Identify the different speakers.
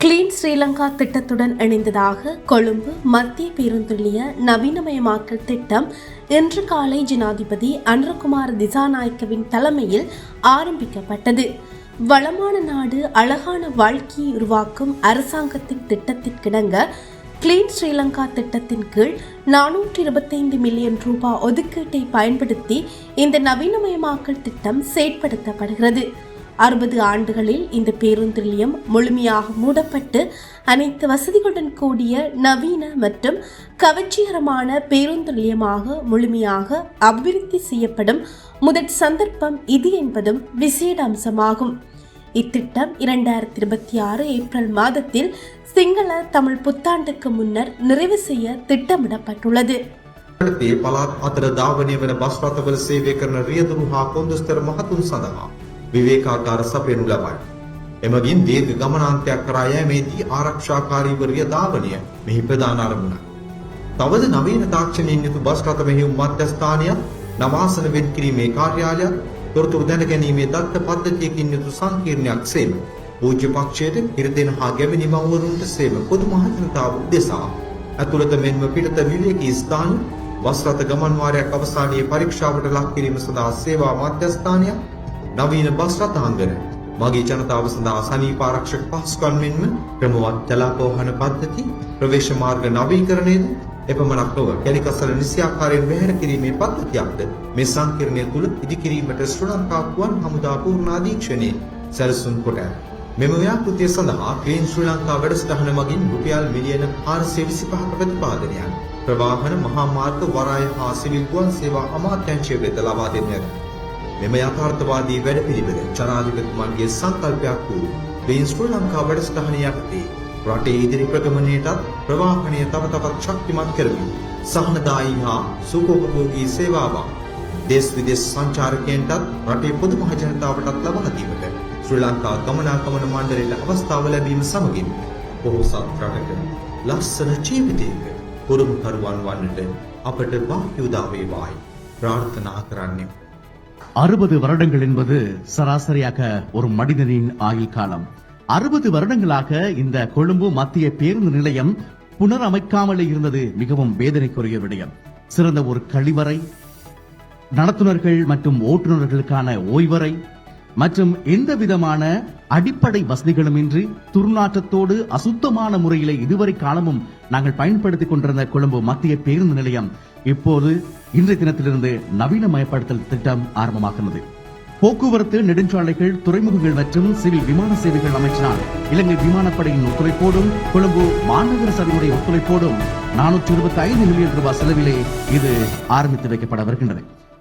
Speaker 1: Clean Sri Lanka திட்டத்துடன் இணைந்ததாக கொழும்பு மத்திய பேருந்து நிலைய நவீனமயமாக்கல் திட்டம் இன்று காலை ஜனாதிபதி அனுரகுமார் திசாநாயக்கவின் தலைமையில் ஆரம்பிக்கப்பட்டது. வளமான நாடு அழகான வாழ்க்கையை உருவாக்கும் அரசாங்கத்தின் திட்டத்திற்கிணங்க கிளீன் ஸ்ரீலங்கா திட்டத்தின் கீழ் 425 மில்லியன் ரூபாய் ஒதுக்கீட்டை பயன்படுத்தி இந்த நவீனமயமாக்கல் திட்டம் செயற்படுத்தப்படுகிறது. 60 ஆண்டுகளில் இந்த பேருந்து நிலையம் முழுமையாக மூடப்பட்டு அனைத்து வசதிகளுடன் கூடிய நவீன மற்றும் கவர்ச்சிகரமான பேருந்து நிலையமாக முழுமையாக அபிவிருத்தி செய்யப்படும் முதல் சந்தர்ப்பம் இது என்பதும் விசேட அம்சமாகும். இத்திட்டம் 2026 ஏப்ரல் மாதத்தில் சிங்கள தமிழ் புத்தாண்டுக்கு முன்னர் நிறைவு செய்ய திட்டமிடப்பட்டுள்ளது.
Speaker 2: පළාත් අතර ධාවනය වන බස් රථවල සේවය කරන රියදුරු හා කොන්දොස්තර මහතුන් සඳහා විවේකාගාර සපයනු ලබයි. එමගින් දීර්ඝ ගමනාන්තයක් කරා යෑමේදී ආරක්ෂාකාරීවරිය ධාවනය මෙහි ප්‍රධාන අරමුණයි. තවද නවීන තාක්ෂණයෙන් යුතු බස් රථ මෙහෙයුම් මධ්‍යස්ථානයක්, නවාසන වෙන් කිරීමේ කාර්යාලයක්, තොරතුරු දැනගැනීමේ දත්ත පද්ධතියකින් යුතු සංකීර්ණයක් සේම පූජ්‍ය පක්ෂයට ඉරදෙන හා ගැමිණි මව්වරුන්ට සේම පොදු මහජනතාව උදෙසා ඇතුළත මෙන්ම පිටත විවේකී ස්ථාන, බස් රථ ගමන් වාරයක් අවසානයේ පරීක්ෂාවට ලක් කිරීම සඳහා සේවා මධ්‍යස්ථානයක්, නවීන බස් රථාංගන, මගේ ජනතාව සඳහා සනීප ආරක්ෂක පහසුකම් මෙන්ම ක්‍රමවත් ජලාපෝහන පද්ධති, ප්‍රවේශ මාර්ග නවීකරණයද එපමණක් නොව කැලිකසල නිසියාකාරයෙන් බැහැර කිරීමේ පද්ධතියක්ද මේ සංකීර්ණය තුළ ඉදිකිරීමට ශ්‍රී ලංකා ගුවන් හමුදා පූර්ණාධීක්ෂණයේ සැලසුම් කොට ඇත. මෙම ව්‍යාපෘතිය සඳහා ක්ලීන් ශ්‍රී ලංකා වැඩසටහන මගින් රුපියල් මිලියන 425ක ප්‍රතිපාදනයක් ප්‍රවාහන මහා මාර්ග වරාය හා සිවිල් ගුවන් සේවා අමාත්‍යාංශය වෙත ලබා දෙනු ඇත. මෙම යථාර්ථවාදී වැඩපිළිවෙල ජනාධිපතිතුමන්ගේ සංකල්පයක් වූ ක්ලීන් ශ්‍රී ලංකා වැඩසටහන යටතේ රටේ ඉදිරි ප්‍රගමනයටත් ප්‍රවාහනය තව තවත් ශක්තිමත් කරමින් සහනදායී හා සුඛෝපභෝගී සේවාවක් දේශ විදේශ සංචාරකයන්ටත් රටේ පොදු මහ ජනතාවටත් ලබා දීමට ශ්‍රී ලංකා ගමනාගමන මණ්ඩලයට අවස්ථාව ලැබීම සමගින් පොහොසත් රටක ලස්සන ජීවිතයක පුරුම්කරුවන් වන්නට අපට වාසි උදා වේවායි பிரார்த்தனா කරන්නේ.
Speaker 3: 60 வருடங்கள் என்பது சராசரியாக ஒரு மனிதனின் ஆயுள் காலம். 60 வருடங்களாக இந்த கொழும்பு மத்திய பேருந்து நிலையம் புனரமைக்காமலே இருந்தது மிகவும் வேதனைக்குரிய விடயம். சிறந்த ஒரு கழிவறை, நடத்துனர்கள் மற்றும் ஓட்டுநர்களுக்கான ஓய்வறை மற்றும் எந்த விதமான அடிப்படை வசதிகளும் இன்றி துர்நாற்றத்தோடு அசுத்தமான முறையிலே இதுவரை காலமும் நாங்கள் பயன்படுத்திக் கொண்டிருந்த கொழும்பு மத்திய பேருந்து நிலையம் இப்போது இன்றைய தினத்திலிருந்து நவீனமயப்படுத்தல் திட்டம் ஆரம்பமாகிறது. போக்குவரத்து, நெடுஞ்சாலைகள், துறைமுகங்கள் மற்றும் சிவில் விமான சேவைகள் அமைச்சினால் இலங்கை விமானப்படையின் ஒத்துழைப்போடும் கொழும்பு மாநகர சபையுடைய ஒத்துழைப்போடும் 425 மில்லியன் ரூபாய் செலவிலே இது ஆரம்பித்து வைக்கப்பட வருகின்றன.